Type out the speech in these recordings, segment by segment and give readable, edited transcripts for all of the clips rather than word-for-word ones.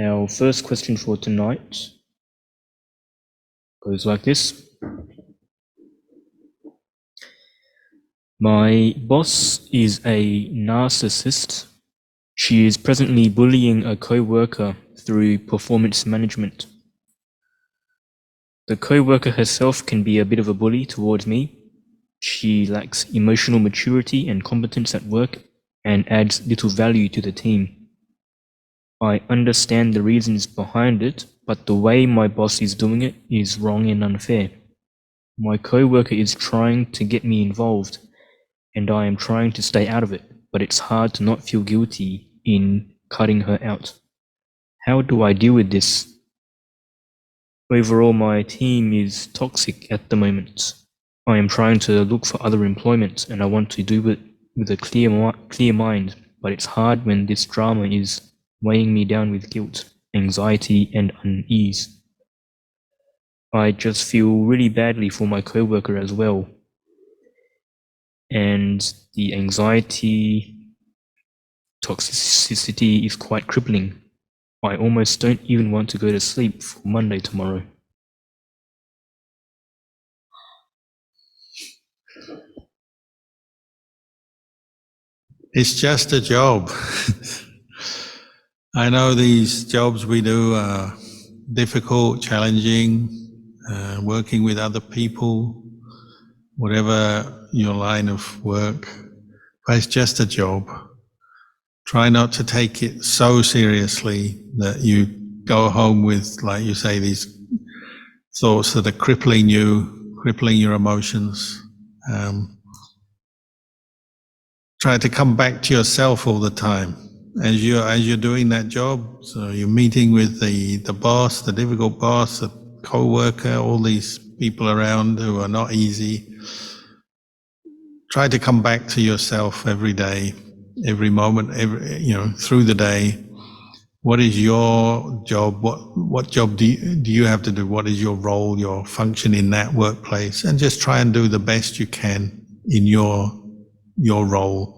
Our first question for tonight goes like this. My boss is a narcissist. She is presently bullying a co-worker through performance management. The co-worker herself can be a bit of a bully towards me. She lacks emotional maturity and competence at work and adds little value to the team. I understand the reasons behind it, but the way my boss is doing it is wrong and unfair. My co-worker is trying to get me involved, and I am trying to stay out of it, but it's hard to not feel guilty in cutting her out. How do I deal with this? Overall, my team is toxic at the moment. I am trying to look for other employment, and I want to do it with a clear mind, but it's hard when this drama is weighing me down with guilt, anxiety, and unease. I just feel really badly for my co-worker as well. And the anxiety, toxicity is quite crippling. I almost don't even want to go to sleep for Monday tomorrow. It's just a job. I know these jobs we do are difficult, challenging, working with other people, whatever your line of work, but it's just a job. Try not to take it so seriously that you go home with, like you say, these thoughts that are crippling you, crippling your emotions. Try to come back to yourself all the time as you're doing that job. So you're meeting with the boss, the difficult boss, the co-worker, all these people around who are not easy. Try to come back to yourself every day, every moment, through the day. What is your job? What job do you have to do? What is your role, your function in that workplace? And just try and do the best you can in your role.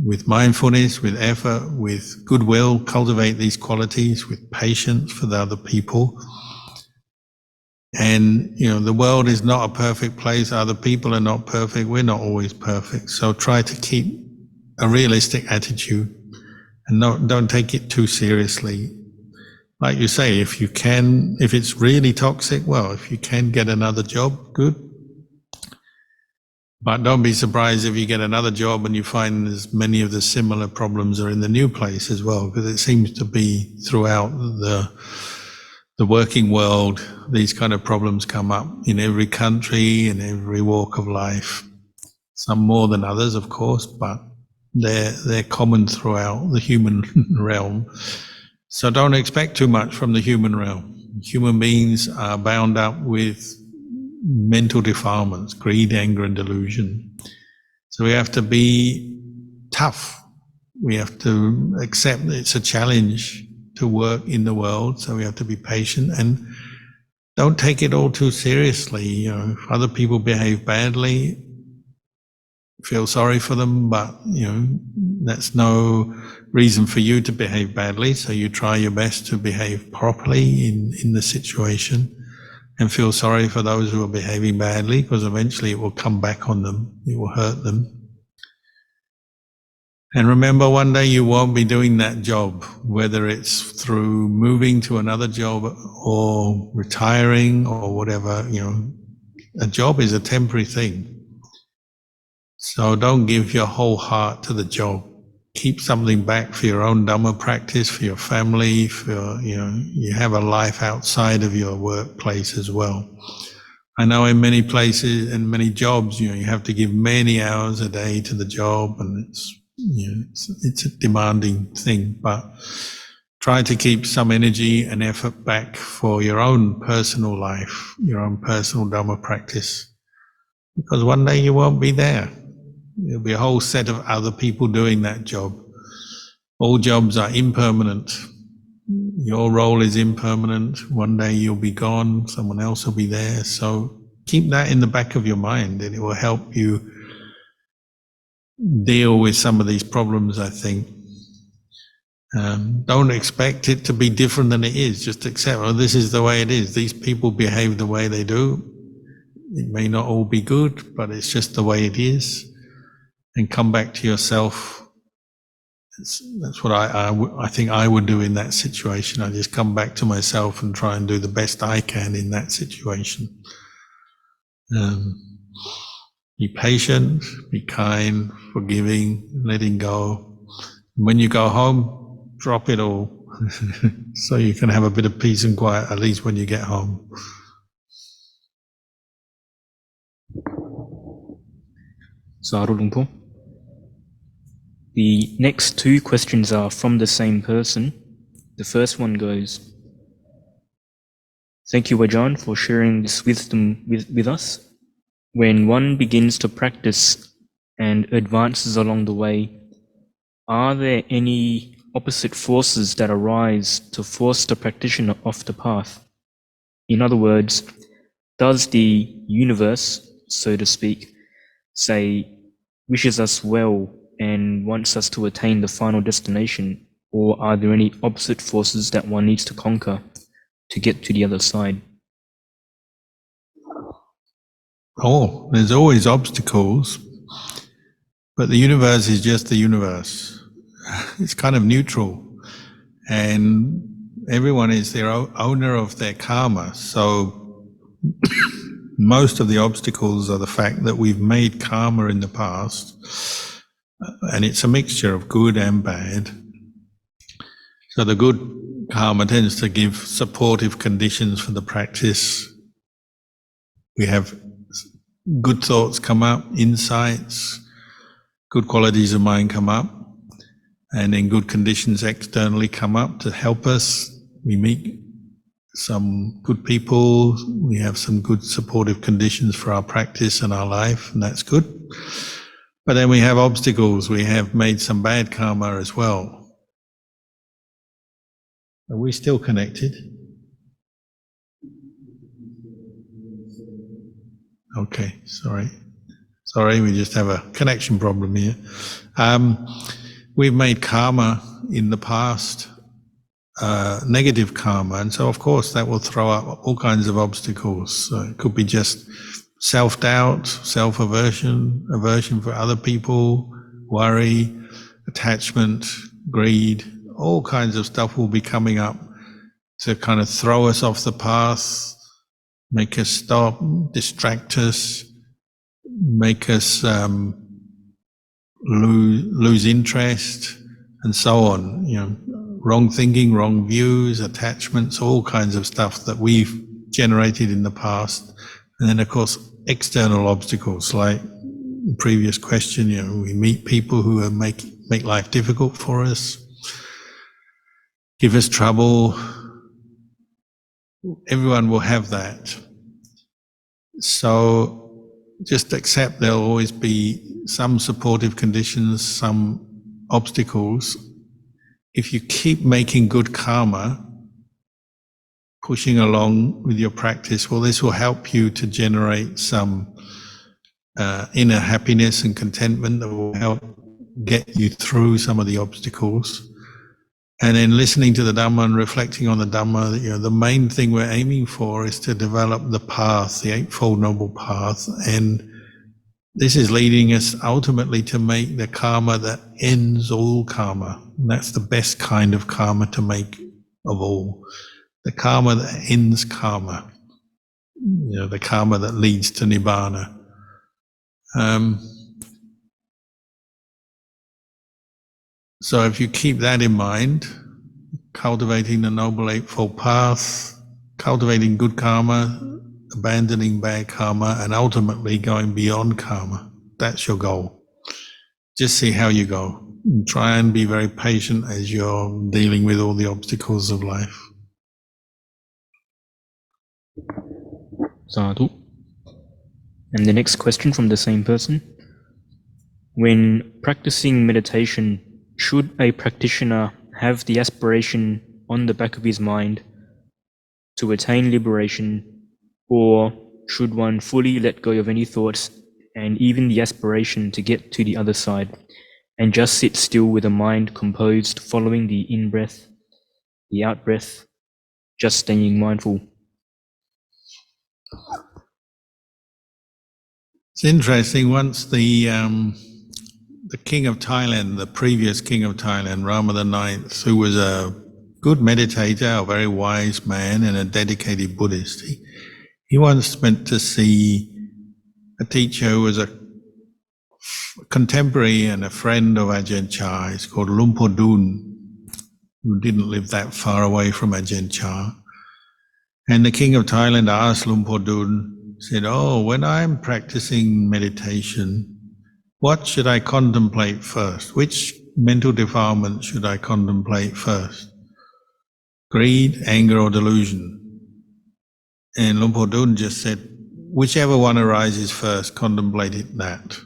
With mindfulness, with effort, with goodwill, cultivate these qualities, with patience for the other people. And, the world is not a perfect place. Other people are not perfect. We're not always perfect. So try to keep a realistic attitude and don't take it too seriously. Like you say, if it's really toxic, well, if you can get another job, good. But don't be surprised if you get another job and you find as many of the similar problems are in the new place as well, because it seems to be throughout the working world, these kind of problems come up in every country, in every walk of life. Some more than others, of course, but they're common throughout the human realm. So don't expect too much from the human realm. Human beings are bound up with mental defilements, greed, anger, and delusion. So we have to be tough. We have to accept that it's a challenge to work in the world, so we have to be patient and don't take it all too seriously. If other people behave badly, feel sorry for them, but that's no reason for you to behave badly, so you try your best to behave properly in the situation. And feel sorry for those who are behaving badly, because eventually it will come back on them, it will hurt them. And remember, one day you won't be doing that job, whether it's through moving to another job or retiring or whatever. A job is a temporary thing. So don't give your whole heart to the job. Keep something back for your own Dhamma practice, for your family, you have a life outside of your workplace as well. I know in many places and many jobs, you have to give many hours a day to the job, and it's a demanding thing, but try to keep some energy and effort back for your own personal life, your own personal Dhamma practice, because one day you won't be there. There'll be a whole set of other people doing that job. All jobs are impermanent. Your role is impermanent. One day you'll be gone, someone else will be there. So keep that in the back of your mind, and it will help you deal with some of these problems, I think. Don't expect it to be different than it is. Just accept, oh, this is the way it is. These people behave the way they do. It may not all be good, but it's just the way it is. And come back to yourself. That's what I think I would do in that situation. I just come back to myself and try and do the best I can in that situation. Be patient, be kind, forgiving, letting go. When you go home, drop it all so you can have a bit of peace and quiet, at least when you get home. Sadhu Luang Por. The next two questions are from the same person. The first one goes, thank you, Ajahn, for sharing this wisdom with us. When one begins to practice and advances along the way, are there any opposite forces that arise to force the practitioner off the path? In other words, does the universe, so to speak, say, wishes us well and wants us to attain the final destination, or are there any opposite forces that one needs to conquer to get to the other side? Oh, there's always obstacles, but the universe is just the universe. It's kind of neutral, and everyone is their owner of their karma. So most of the obstacles are the fact that we've made karma in the past, and it's a mixture of good and bad. So the good karma tends to give supportive conditions for the practice. We have good thoughts come up, insights, good qualities of mind come up, and then good conditions externally come up to help us. We meet some good people, we have some good supportive conditions for our practice and our life, and that's good. But then we have obstacles, we have made some bad karma as well. Are we still connected? Okay, sorry, we just have a connection problem here. We've made karma in the past, negative karma, and so of course that will throw up all kinds of obstacles. So it could be just self-doubt, self-aversion, aversion for other people, worry, attachment, greed, all kinds of stuff will be coming up to kind of throw us off the path, make us stop, distract us, make us lose interest, and so on. You know, wrong thinking, wrong views, attachments, all kinds of stuff that we've generated in the past. And then, of course, external obstacles, like the previous question, you know, we meet people who make life difficult for us, give us trouble. Everyone will have that. So just accept there'll always be some supportive conditions, some obstacles. If you keep making good karma, pushing along with your practice, well, this will help you to generate some inner happiness and contentment that will help get you through some of the obstacles. And then listening to the Dhamma and reflecting on the Dhamma, you know, the main thing we're aiming for is to develop the path, the Eightfold Noble Path. And this is leading us ultimately to make the karma that ends all karma. And that's the best kind of karma to make of all. The karma that ends karma. You know, the karma that leads to Nibbana. So if you keep that in mind, cultivating the Noble Eightfold Path, cultivating good karma, abandoning bad karma, and ultimately going beyond karma, that's your goal. Just see how you go. And try and be very patient as you're dealing with all the obstacles of life. Sadhu. And the next question from the same person. When practicing meditation, should a practitioner have the aspiration on the back of his mind to attain liberation, or should one fully let go of any thoughts and even the aspiration to get to the other side and just sit still with a mind composed, following the in-breath, the out-breath, just staying mindful. It's interesting, once the king of Thailand, the previous king of Thailand, Rama IX, who was a good meditator, a very wise man and a dedicated Buddhist, he once went to see a teacher who was a contemporary and a friend of Ajahn Chah. He's called Lumpur Dun, who didn't live that far away from Ajahn Chah. And the king of Thailand asked Lumpur Dun, said, "Oh, when I'm practicing meditation, what should I contemplate first? Which mental defilement should I contemplate first? Greed, anger, or delusion?" And Lumpur Dun just said, "Whichever one arises first, contemplate it that."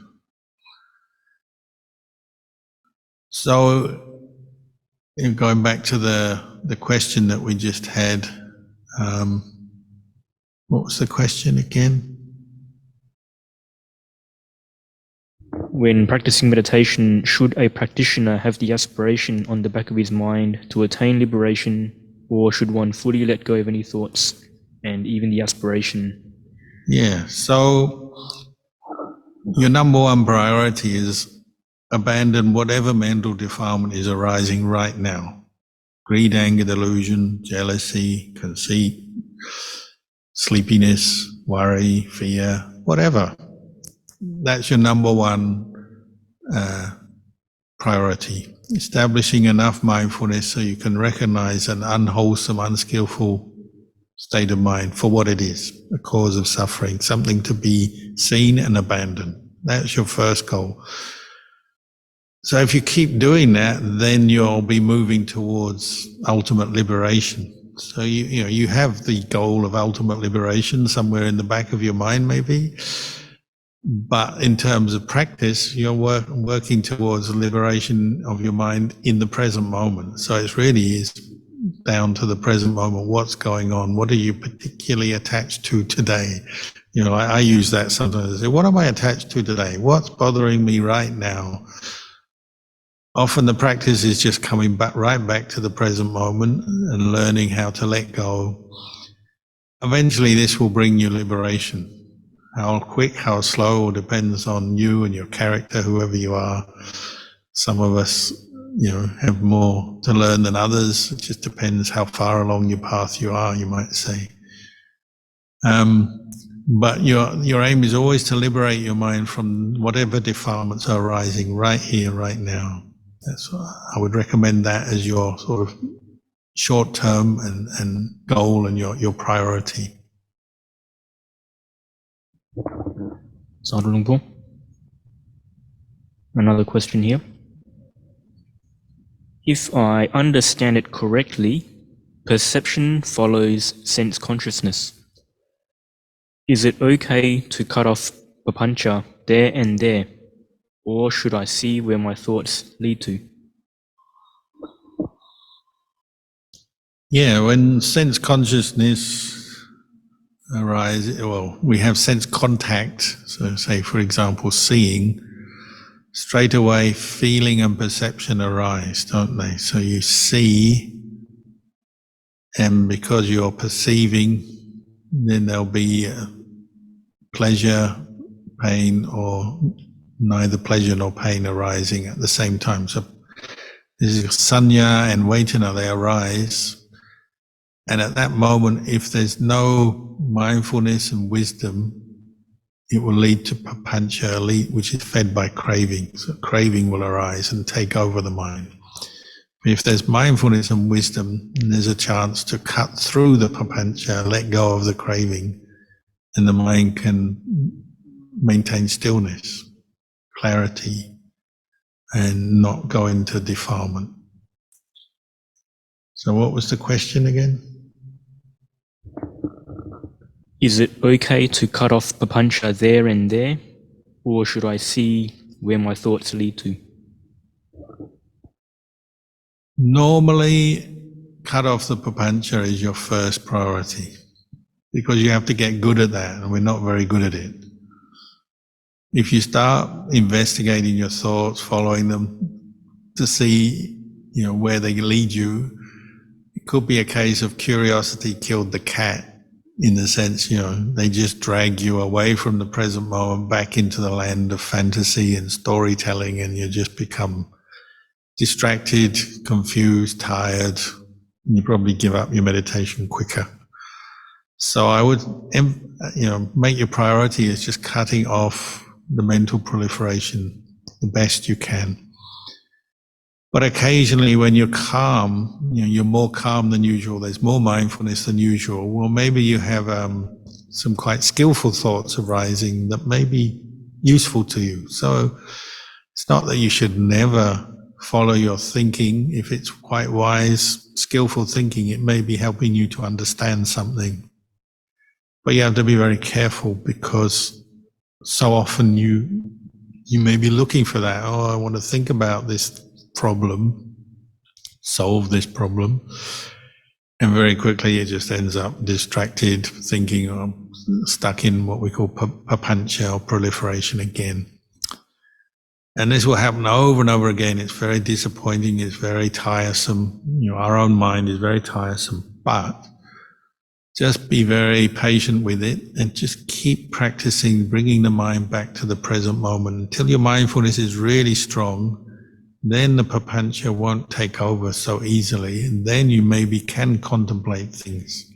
So, going back to the question that we just had, what was the question again? When practicing meditation, should a practitioner have the aspiration on the back of his mind to attain liberation, or should one fully let go of any thoughts and even the aspiration? Yeah, so your number one priority is abandon whatever mental defilement is arising right now. Greed, anger, delusion, jealousy, conceit, sleepiness, worry, fear, whatever. That's your number one priority. Establishing enough mindfulness so you can recognize an unwholesome, unskillful state of mind for what it is, a cause of suffering, something to be seen and abandoned. That's your first goal. So if you keep doing that, then you'll be moving towards ultimate liberation. So you have the goal of ultimate liberation somewhere in the back of your mind, maybe. But in terms of practice, you're working towards the liberation of your mind in the present moment. So it really is down to the present moment. What's going on? What are you particularly attached to today? I use that sometimes. I say, what am I attached to today? What's bothering me right now? Often the practice is just coming right back to the present moment and learning how to let go. Eventually this will bring you liberation. How quick, how slow, depends on you and your character, whoever you are. Some of us, have more to learn than others. It just depends how far along your path you are, you might say. But your aim is always to liberate your mind from whatever defilements are arising right here, right now. I would recommend that as your sort of short-term and goal and your priority. Sadhu Lumpur. Another question here. If I understand it correctly, perception follows sense consciousness. Is it okay to cut off papancha there and there, or should I see where my thoughts lead to? Yeah, when sense consciousness arises, we have sense contact. So say, for example, seeing, straight away feeling and perception arise, don't they? So you see, and because you're perceiving, then there'll be pleasure, pain, or neither pleasure nor pain arising at the same time. So this is sanya and vedana, they arise. And at that moment, if there's no mindfulness and wisdom, it will lead to papancha, which is fed by craving. So craving will arise and take over the mind. If there's mindfulness and wisdom, there's a chance to cut through the papancha, let go of the craving, and the mind can maintain stillness, clarity, and not go into defilement. So what was the question again? Is it okay to cut off papancha there and there, or should I see where my thoughts lead to? Normally, cut off the papancha is your first priority, because you have to get good at that, and we're not very good at it. if you start investigating your thoughts, following them to see, where they lead you, it could be a case of curiosity killed the cat, in the sense, they just drag you away from the present moment back into the land of fantasy and storytelling, and you just become distracted, confused, tired, and you probably give up your meditation quicker. So I would, make your priority is just cutting off the mental proliferation the best you can. But occasionally when you're calm, you're more calm than usual, there's more mindfulness than usual, well, maybe you have some quite skillful thoughts arising that may be useful to you. So it's not that you should never follow your thinking. If it's quite wise, skillful thinking, it may be helping you to understand something. But you have to be very careful, because so often you may be looking for that. Oh, I want to think about this problem, solve this problem. And very quickly it just ends up distracted, thinking, or stuck in what we call papancha, or proliferation again. And this will happen over and over again. It's very disappointing. It's very tiresome. Our own mind is very tiresome, but just be very patient with it and just keep practicing bringing the mind back to the present moment until your mindfulness is really strong. Then the papancha won't take over so easily, and then you maybe can contemplate things.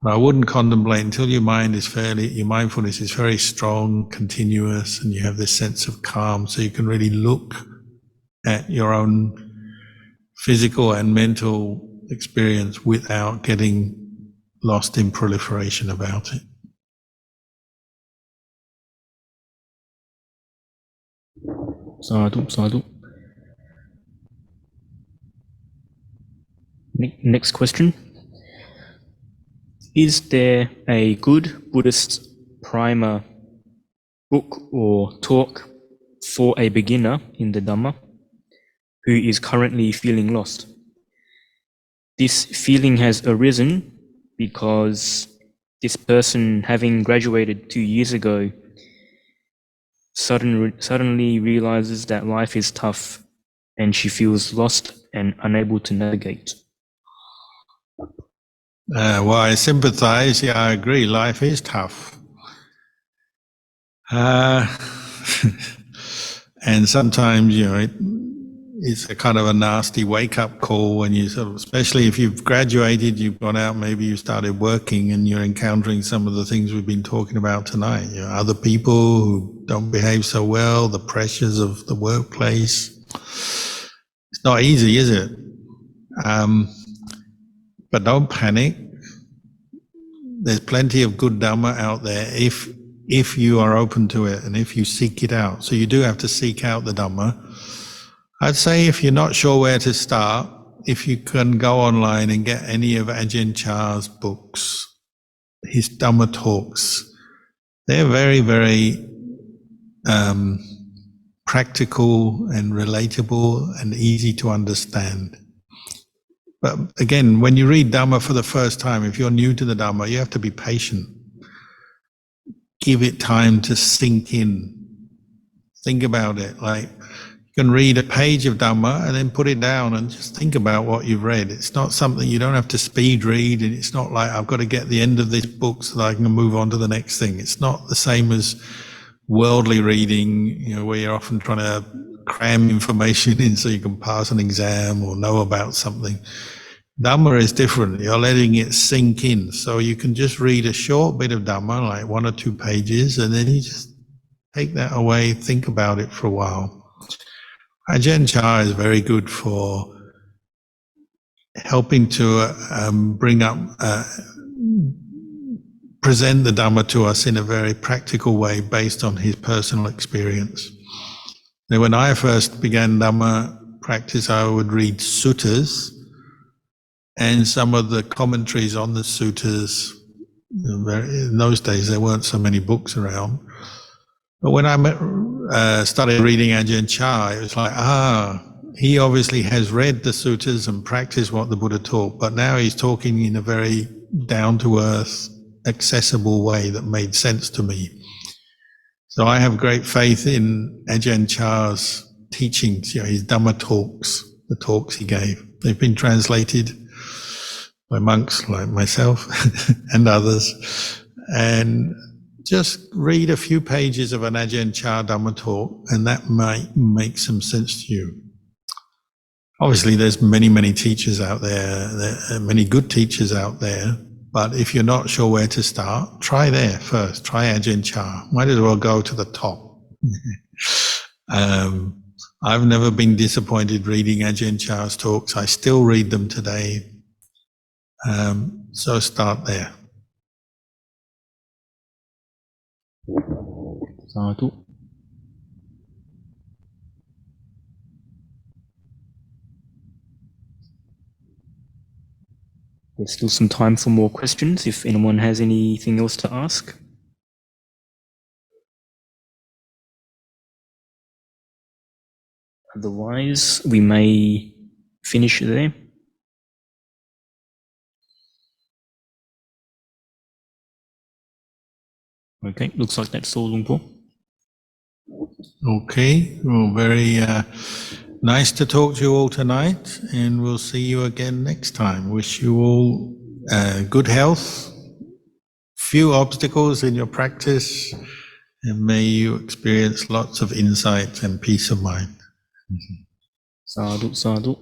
But I wouldn't contemplate until your mindfulness is very strong, continuous, and you have this sense of calm, so you can really look at your own physical and mental experience without getting lost in proliferation about it. Sadhu, sadhu. Next question. Is there a good Buddhist primer book or talk for a beginner in the Dhamma who is currently feeling lost? This feeling has arisen because this person, having graduated 2 years ago, suddenly realizes that life is tough and she feels lost and unable to navigate. Well, I sympathize. Yeah, I agree. Life is tough. And sometimes, it's a kind of a nasty wake-up call when you especially if you've graduated, you've gone out, maybe you started working, and you're encountering some of the things we've been talking about tonight. Other people who don't behave so well, the pressures of the workplace. It's not easy, is it? But don't panic. There's plenty of good Dhamma out there if you are open to it and if you seek it out. So you do have to seek out the Dhamma. I'd say if you're not sure where to start, if you can go online and get any of Ajahn Chah's books, his Dhamma talks, they're very, very practical and relatable and easy to understand. But again, when you read Dhamma for the first time, if you're new to the Dhamma, you have to be patient. Give it time to sink in. Think about it. Like, you can read a page of Dhamma and then put it down and just think about what you've read. It's not something you don't have to speed read, and it's not like I've got to get the end of this book so that I can move on to the next thing. It's not the same as worldly reading, where you're often trying to cram information in so you can pass an exam or know about something. Dhamma is different. You're letting it sink in. So you can just read a short bit of Dhamma, like 1 or 2 pages, and then you just take that away, think about it for a while. Ajahn Chah is very good for helping to present the Dhamma to us in a very practical way based on his personal experience. Now, when I first began Dhamma practice, I would read suttas and some of the commentaries on the suttas. In those days, there weren't so many books around. But when I started reading Ajahn Chah, it was like, he obviously has read the suttas and practiced what the Buddha taught, but now he's talking in a very down-to-earth, accessible way that made sense to me. So I have great faith in Ajahn Chah's teachings, his Dhamma talks, the talks he gave. They've been translated by monks like myself and others. And just read a few pages of an Ajahn Chah Dhamma talk, and that might make some sense to you. Obviously, there's many, many teachers out there, many good teachers out there. But if you're not sure where to start, try there first. Try Ajahn Chah. Might as well go to the top. I've never been disappointed reading Ajahn Chah's talks. I still read them today. So start there. Sadhu. There's still some time for more questions if anyone has anything else to ask. Otherwise, we may finish there. Okay, looks like that's all, Luang Por. Okay, well, very nice to talk to you all tonight, and we'll see you again next time. Wish you all good health, few obstacles in your practice, and may you experience lots of insight and peace of mind. Sadhu, sadhu.